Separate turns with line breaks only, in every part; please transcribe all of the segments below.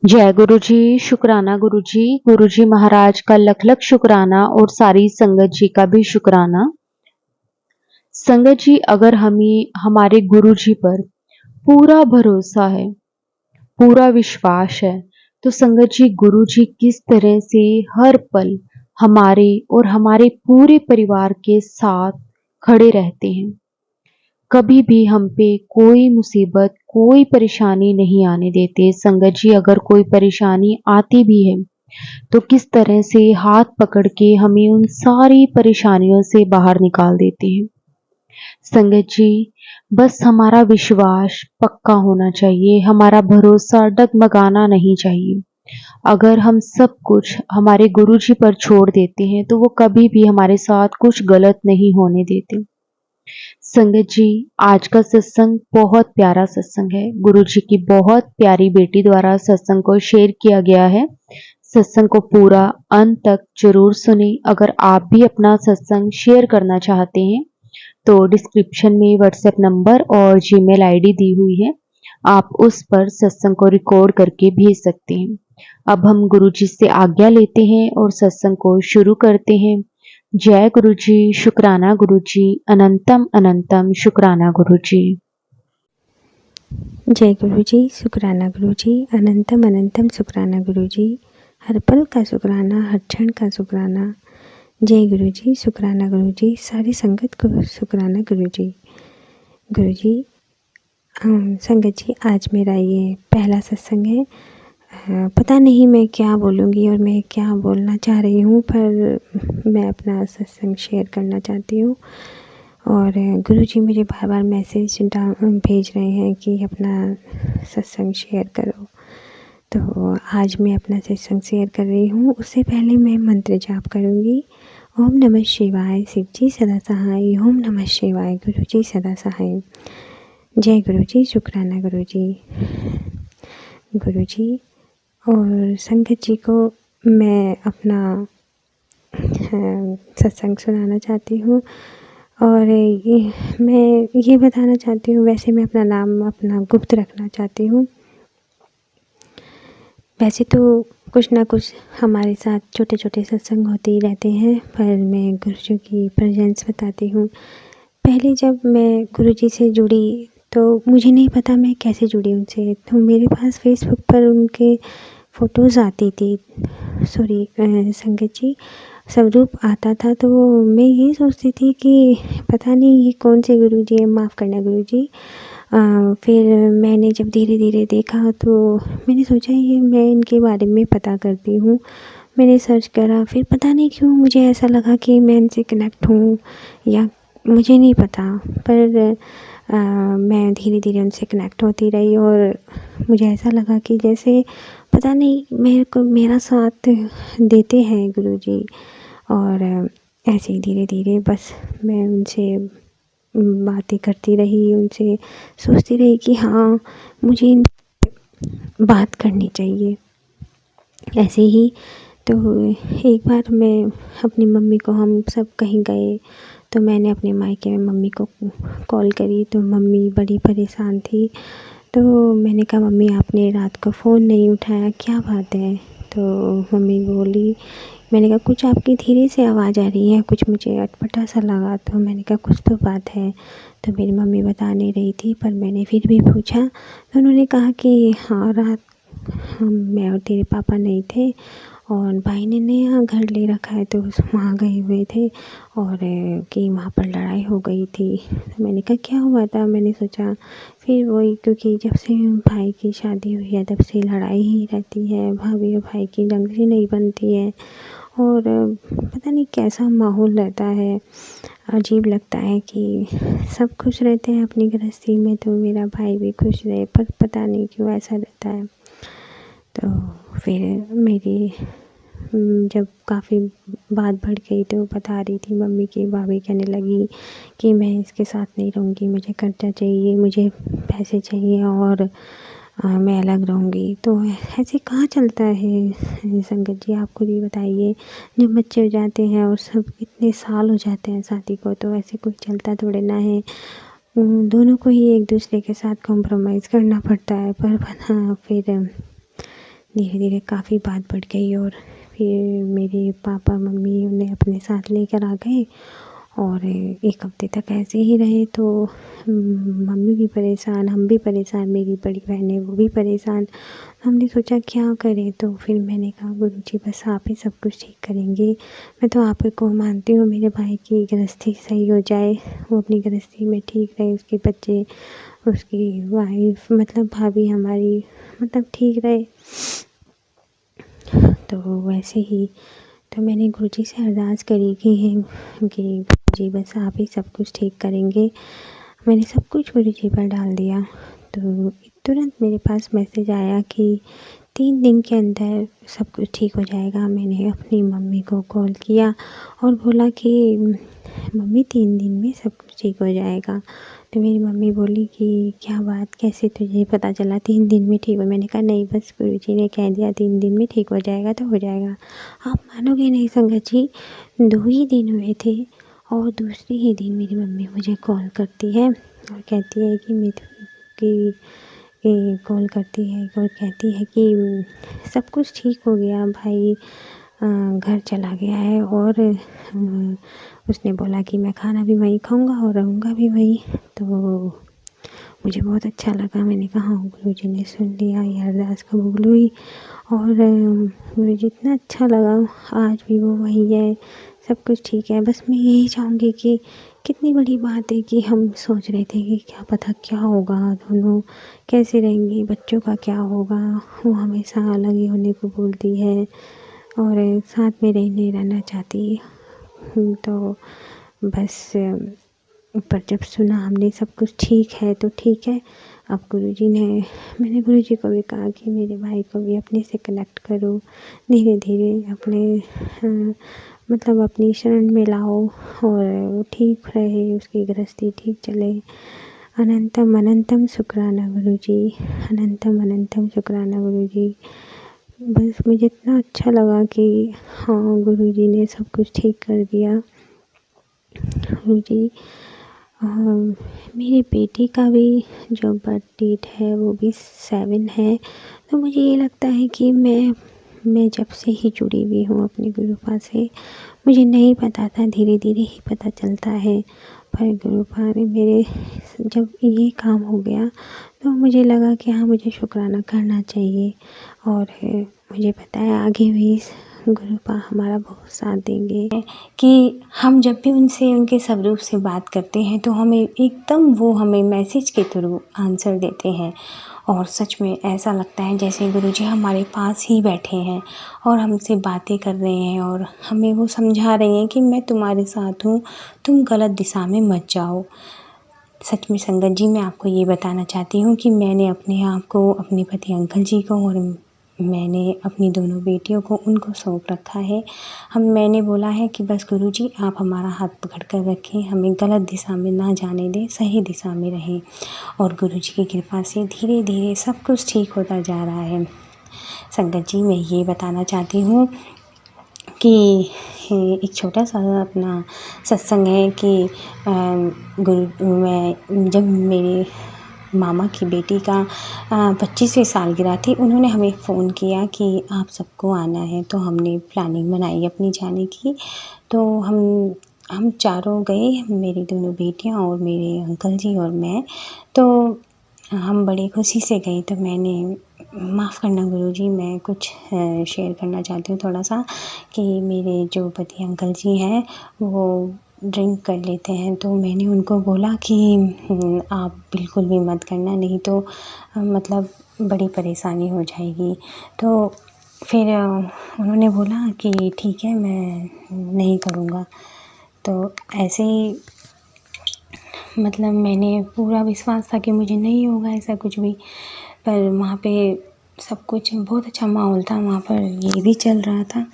जय गुरु जी, शुक्राना गुरु जी। गुरु जी महाराज का लख लख शुक्राना और सारी संगत जी का भी शुक्राना। संगत जी, अगर हमें हमारे गुरु जी पर पूरा भरोसा है, पूरा विश्वास है, तो संगत जी गुरु जी किस तरह से हर पल हमारे और हमारे पूरे परिवार के साथ खड़े रहते हैं। कभी भी हम पे कोई मुसीबत, कोई परेशानी नहीं आने देते। संगत जी, अगर कोई परेशानी आती भी है तो किस तरह से हाथ पकड़ के हमें उन सारी परेशानियों से बाहर निकाल देते हैं। संगत जी, बस हमारा विश्वास पक्का होना चाहिए, हमारा भरोसा डगमगाना नहीं चाहिए। अगर हम सब कुछ हमारे गुरु जी पर छोड़ देते हैं तो वो कभी भी हमारे साथ कुछ गलत नहीं होने देते। संगत जी, आज का सत्संग बहुत प्यारा सत्संग है। गुरु जी की बहुत प्यारी बेटी द्वारा सत्संग को शेयर किया गया है। सत्संग को पूरा अंत तक जरूर सुने। अगर आप भी अपना सत्संग शेयर करना चाहते हैं तो डिस्क्रिप्शन में व्हाट्सएप नंबर और जीमेल आईडी दी हुई है। आप उस पर सत्संग को रिकॉर्ड करके भेज सकते हैं। अब हम गुरु जी से आज्ञा लेते हैं और सत्संग को शुरू करते हैं। जय गुरु जी, शुक्राना गुरु जी, अनंतम अनंतम शुक्राना गुरु जी।
जय गुरु जी, शुक्राना गुरु जी, अनंतम अनंतम शुक्राना गुरु जी, हर पल का शुक्राना, हर क्षण का शुक्राना। जय गुरु जी, शुक्राना गुरु जी, सारी संगत को शुक्राना गुरु जी। गुरु जी, संगत जी, आज मेरा ये पहला सत्संग है। पता नहीं मैं क्या बोलूँगी और मैं क्या बोलना चाह रही हूँ, पर मैं अपना सत्संग शेयर करना चाहती हूँ। और गुरु जी मुझे बार बार मैसेज भेज रहे हैं कि अपना सत्संग शेयर करो। तो आज मैं अपना सत्संग शेयर कर रही हूँ। उससे पहले मैं मंत्र जाप करूँगी। ओम नमः शिवाय, शिव जी सदा सहाय। ओम नमः शिवाय, गुरु जी सदा सहाय। जय गुरु जी, शुक्राना गुरु जी। गुरु जी और संगत जी को मैं अपना सत्संग सुनाना चाहती हूँ। और मैं ये बताना चाहती हूँ, वैसे मैं अपना नाम अपना गुप्त रखना चाहती हूँ। वैसे तो कुछ ना कुछ हमारे साथ छोटे छोटे सत्संग होते ही रहते हैं, पर मैं गुरुजी की प्रेजेंस बताती हूँ। पहले जब मैं गुरुजी से जुड़ी तो मुझे नहीं पता मैं कैसे जुड़ी उनसे। तो मेरे पास फेसबुक पर उनके फ़ोटोज़ आती थी, सॉरी संगत जी, स्वरूप आता था। तो मैं ये सोचती थी कि पता नहीं ये कौन से गुरुजी हैं, माफ़ करना गुरुजी। फिर मैंने जब धीरे धीरे देखा तो मैंने सोचा ये मैं इनके बारे में पता करती हूँ। मैंने सर्च करा, फिर पता नहीं क्यों मुझे ऐसा लगा कि मैं इनसे कनेक्ट हूँ, या मुझे नहीं पता, पर मैं धीरे धीरे उनसे कनेक्ट होती रही और मुझे ऐसा लगा कि जैसे पता नहीं मेरे को मेरा साथ देते हैं गुरुजी। और ऐसे ही धीरे धीरे बस मैं उनसे बातें करती रही, उनसे सोचती रही कि हाँ मुझे इनसे बात करनी चाहिए। ऐसे ही तो एक बार मैं अपनी मम्मी को, हम सब कहीं गए तो मैंने अपने मायके में मम्मी को कॉल करी, तो मम्मी बड़ी परेशान थी। तो मैंने कहा मम्मी आपने रात को फ़ोन नहीं उठाया, क्या बात है? तो मम्मी बोली, मैंने कहा कुछ आपकी धीरे से आवाज़ आ रही है, कुछ मुझे अटपटा सा लगा। तो मैंने कहा कुछ तो बात है। तो मेरी मम्मी बता नहीं रही थी, पर मैंने फिर भी पूछा तो उन्होंने कहा कि हाँ रात मैं और तेरे पापा नहीं थे और भाई ने नया घर ले रखा है तो वहाँ गए हुए थे, और कि वहाँ पर लड़ाई हो गई थी। तो मैंने कहा क्या हुआ था? मैंने सोचा फिर वही, क्योंकि जब से भाई की शादी हुई है तब से लड़ाई ही रहती है, भाभी और भाई की जंग से नहीं बनती है, और पता नहीं कैसा माहौल रहता है। अजीब लगता है कि सब खुश रहते हैं अपनी गृहस्थी में, तो मेरा भाई भी खुश रहे, पर पता नहीं क्यों ऐसा रहता है। तो फिर मेरी जब काफ़ी बात बढ़ गई तो बता रही थी मम्मी की, भाभी कहने लगी कि मैं इसके साथ नहीं रहूँगी, मुझे कर्जा चाहिए, मुझे पैसे चाहिए, और मैं अलग रहूँगी। तो ऐसे कहाँ चलता है संगत जी, आप खुद ही बताइए। जब बच्चे हो जाते हैं और सब इतने साल हो जाते हैं शादी को, तो ऐसे कुछ चलता थोड़े ना है। दोनों को ही एक दूसरे के साथ कॉम्प्रोमाइज़ करना पड़ता है। पर हाँ, फिर धीरे धीरे काफ़ी बात बढ़ गई और फिर मेरे पापा मम्मी उन्हें अपने साथ लेकर आ गए और 1 हफ़्ते तक ऐसे ही रहे। तो मम्मी भी परेशान, हम भी परेशान, मेरी बड़ी बहन है वो भी परेशान। हमने सोचा क्या करें, तो फिर मैंने कहा गुरुजी बस आप ही सब कुछ ठीक करेंगे। मैं तो आप ही को मानती हूँ, मेरे भाई की गृहस्थी सही हो जाए, वो अपनी गृहस्थी में ठीक रहे, उसके बच्चे, उसकी वाइफ मतलब भाभी हमारी मतलब ठीक रहे। तो वैसे ही तो मैंने गुरुजी से अरदास करी कि गुरुजी बस आप ही सब कुछ ठीक करेंगे। मैंने सब कुछ गुरुजी पर डाल दिया। तो तुरंत मेरे पास मैसेज आया कि 3 दिन के अंदर सब कुछ ठीक हो जाएगा। मैंने अपनी मम्मी को कॉल किया और बोला कि मम्मी 3 दिन में सब कुछ ठीक हो जाएगा। तो मेरी मम्मी बोली कि क्या बात, कैसे तुझे पता चला 3 दिन में ठीक हो? मैंने कहा नहीं, बस गुरुजी ने कह दिया 3 दिन में ठीक हो जाएगा तो हो जाएगा। आप मानोगे नहीं संगत जी, 2 ही दिन हुए थे और दूसरे ही दिन मेरी मम्मी मुझे कॉल करती है और कहती है कि कॉल करती है और कहती है कि सब कुछ ठीक हो गया, भाई घर चला गया है और उसने बोला कि मैं खाना भी वहीं खाऊंगा और रहूँगा भी वहीं। तो मुझे बहुत अच्छा लगा। मैंने कहा हाँ गुरुजी ने सुन लिया, ये अरदास कबूल हुई और मुझे इतना अच्छा लगा। आज भी वो वहीं है, सब कुछ ठीक है। बस मैं यही चाहूँगी कि कितनी बड़ी बात है कि हम सोच रहे थे कि क्या पता क्या होगा, दोनों कैसे रहेंगे, बच्चों का क्या होगा। वो हमेशा अलग ही होने को बोलती है और साथ में रहना चाहती। तो बस पर जब सुना हमने सब कुछ ठीक है तो ठीक है। अब मैंने गुरुजी को भी कहा कि मेरे भाई को भी अपने से कनेक्ट करो, धीरे धीरे मतलब अपनी शरण में लाओ और वो ठीक रहे, उसकी गृहस्थी ठीक चले। अनंतम अनंतम शुक्राना गुरुजी, अनंतम अनंतम शुक्राना गुरुजी। बस मुझे इतना अच्छा लगा कि हाँ गुरुजी ने सब कुछ ठीक कर दिया। गुरुजी मेरी बेटी का भी जो बर्थ डेट है वो भी 7 है। तो मुझे ये लगता है कि मैं जब से ही जुड़ी हुई हूँ अपने गुरुपा से, मुझे नहीं पता था, धीरे धीरे ही पता चलता है। पर गुरुपा ने मेरे जब ये काम हो गया तो मुझे लगा कि हाँ मुझे शुक्राना करना चाहिए और मुझे पता है आगे भी गुरुपा हमारा बहुत साथ देंगे कि हम जब भी उनके स्वरूप से बात करते हैं तो वो हमें मैसेज के थ्रू आंसर देते हैं और सच में ऐसा लगता है जैसे गुरुजी हमारे पास ही बैठे हैं और हमसे बातें कर रहे हैं और हमें वो समझा रहे हैं कि मैं तुम्हारे साथ हूँ, तुम गलत दिशा में मत जाओ। सच में संगत जी, मैं आपको ये बताना चाहती हूँ कि मैंने अपने आप को, अपने पति अंकल जी को और मैंने अपनी दोनों बेटियों को उनको सौंप रखा है। मैंने बोला है कि बस गुरुजी आप हमारा हाथ पकड़ कर रखें, हमें गलत दिशा में ना जाने दें, सही दिशा में रहें। और गुरुजी की कृपा से धीरे धीरे सब कुछ ठीक होता जा रहा है। संगत जी, मैं ये बताना चाहती हूँ कि एक छोटा सा अपना सत्संग है कि जब मेरे मामा की बेटी का 25वीं सालगिरह थी, उन्होंने हमें फ़ोन किया कि आप सबको आना है। तो हमने प्लानिंग बनाई अपनी जाने की। तो हम चारों गए, मेरी दोनों बेटियां और मेरे अंकल जी और मैं। तो हम बड़ी खुशी से गए। तो मैंने, माफ़ करना गुरुजी, मैं कुछ शेयर करना चाहती हूँ थोड़ा सा कि मेरे जो पति अंकल जी हैं वो ड्रिंक कर लेते हैं। तो मैंने उनको बोला कि आप बिल्कुल भी मत करना, नहीं तो मतलब बड़ी परेशानी हो जाएगी। तो फिर उन्होंने बोला कि ठीक है, मैं नहीं करूँगा। तो ऐसे ही मतलब मैंने पूरा विश्वास था कि मुझे नहीं होगा ऐसा कुछ भी। पर वहाँ पे सब कुछ बहुत अच्छा माहौल था, वहाँ पर ये भी चल रहा था।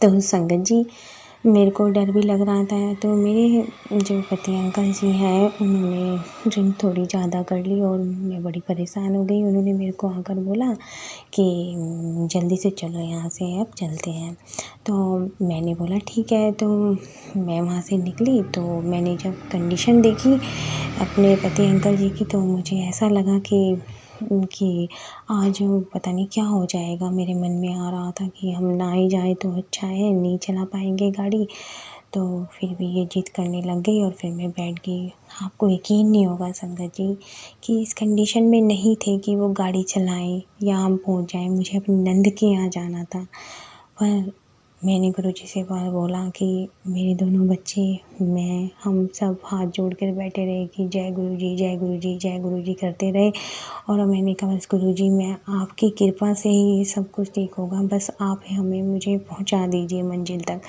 तो संगत जी, मेरे को डर भी लग रहा था। तो मेरे जो पति अंकल जी हैं उन्होंने ड्रिंक थोड़ी ज़्यादा कर ली और मैं बड़ी परेशान हो गई। उन्होंने मेरे को आकर बोला कि जल्दी से चलो यहाँ से, अब चलते हैं। तो मैंने बोला ठीक है। तो मैं वहाँ से निकली। तो मैंने जब कंडीशन देखी अपने पति अंकल जी की, तो मुझे ऐसा लगा कि कि आज पता नहीं क्या हो जाएगा। मेरे मन में आ रहा था कि हम ना ही जाएँ तो अच्छा है, नहीं चला पाएंगे गाड़ी। तो फिर भी ये ज़िद करने लग गई और फिर मैं बैठ गई। आपको यकीन नहीं होगा संगत जी कि इस कंडीशन में नहीं थे कि वो गाड़ी चलाएँ या हम पहुँच जाएँ। मुझे अपनी नंद के यहाँ जाना था, पर मैंने गुरुजी से बोला कि मेरे दोनों बच्चे, मैं, हम सब हाथ जोड़ कर बैठे रहे कि जय गुरुजी, जय गुरुजी, जय गुरुजी करते रहे। और मैंने कहा बस गुरुजी, मैं आपकी कृपा से ही ये सब कुछ ठीक होगा, बस आप हमें मुझे पहुंचा दीजिए मंजिल तक।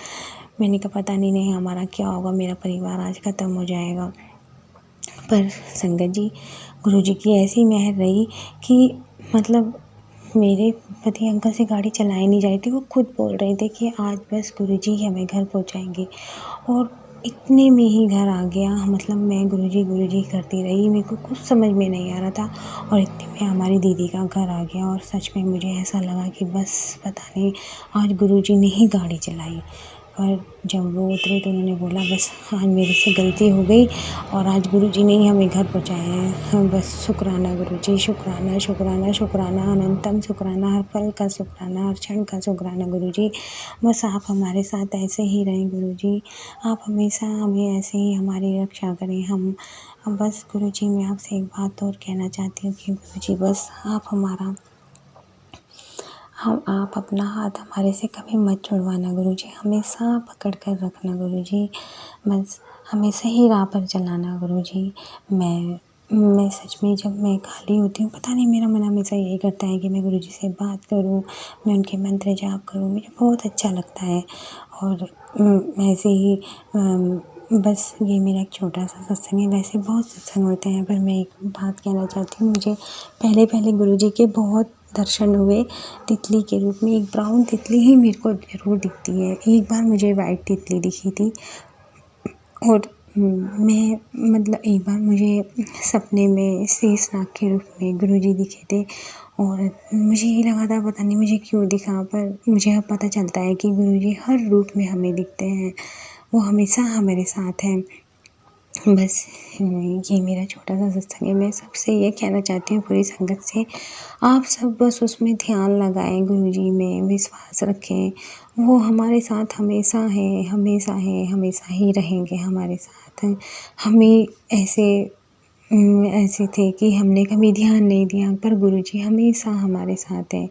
मैंने कहा पता नहीं हमारा क्या होगा, मेरा परिवार आज ख़त्म हो जाएगा। पर संगत जी, गुरुजी की ऐसी मेहर रही कि मतलब मेरे पति अंकल से गाड़ी चलाई नहीं जा रही थी। वो खुद बोल रहे थे कि आज बस गुरुजी ही हमें घर पहुंचाएंगे, और इतने में ही घर आ गया। मतलब मैं गुरुजी करती रही, मेरे को कुछ समझ में नहीं आ रहा था, और इतने में हमारी दीदी का घर आ गया। और सच में मुझे ऐसा लगा कि बस पता नहीं आज गुरुजी ने ही गाड़ी चलाई। और जब वो उतरे तो उन्होंने बोला बस आज मेरे से गलती हो गई और आज गुरुजी ने ही हमें घर पहुँचाया है। हम बस शुक्राना गुरुजी, शुक्राना, शुक्राना, शुक्राना, अनंतम शुक्राना, हर पल का शुक्राना, हर क्षण का शुक्राना गुरुजी। बस आप हमारे साथ ऐसे ही रहें गुरुजी, आप हमेशा हमें ऐसे ही हमारी रक्षा करें। हम बस गुरुजी, मैं आपसे एक बात और कहना चाहती हूँ कि गुरुजी बस आप अपना हाथ हमारे से कभी मत छुड़वाना गुरुजी, हमेशा पकड़ कर रखना गुरुजी, बस हमें सही राह पर चलाना गुरुजी। मैं सच में जब मैं खाली होती हूँ, पता नहीं मेरा मन हमेशा यही करता है कि मैं गुरुजी से बात करूँ, मैं उनके मंत्र जाप करूँ, मुझे बहुत अच्छा लगता है। और ऐसे ही बस ये मेरा एक छोटा सा सत्संग है। वैसे बहुत सत्संग होते हैं, पर मैं एक बात कहना चाहती हूँ। मुझे पहले गुरुजी के बहुत दर्शन हुए तितली के रूप में। एक ब्राउन तितली ही मेरे को ज़रूर दिखती है। एक बार मुझे वाइट तितली दिखी थी, और मैं मतलब एक बार मुझे सपने में शेषनाग के रूप में गुरुजी दिखे थे, और मुझे ये लगा था पता नहीं मुझे क्यों दिखा, पर मुझे अब पता चलता है कि गुरुजी हर रूप में हमें दिखते हैं, वो हमेशा हमारे साथ हैं। बस ये मेरा छोटा सा सत्संग है। मैं सबसे ये कहना चाहती हूँ पूरी संगत से, आप सब बस उसमें ध्यान लगाएं, गुरुजी में विश्वास रखें। वो हमारे साथ हमेशा है, हमेशा है, हमेशा ही रहेंगे हमारे साथ। हमें ऐसे थे कि हमने कभी ध्यान नहीं दिया, पर गुरुजी हमेशा हमारे साथ हैं।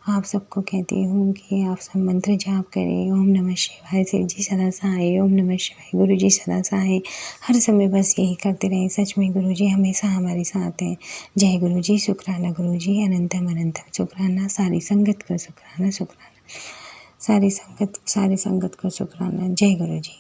आप सबको कहती हूँ कि आप सब मंत्र जाप करें, ओम नमः शिवाय, शिव जी सदा सहाय, ओम नमः शिवाय, गुरुजी सदा सहाय। हर समय बस यही करते रहें। सच में गुरुजी हमेशा हमारे साथ हैं। जय गुरुजी, शुक्राना गुरुजी, अनंतम अनंतम शुक्राना, सारी संगत को शुक्राना, शुक्राना, सारी संगत को शुक्राना। जय गुरुजी।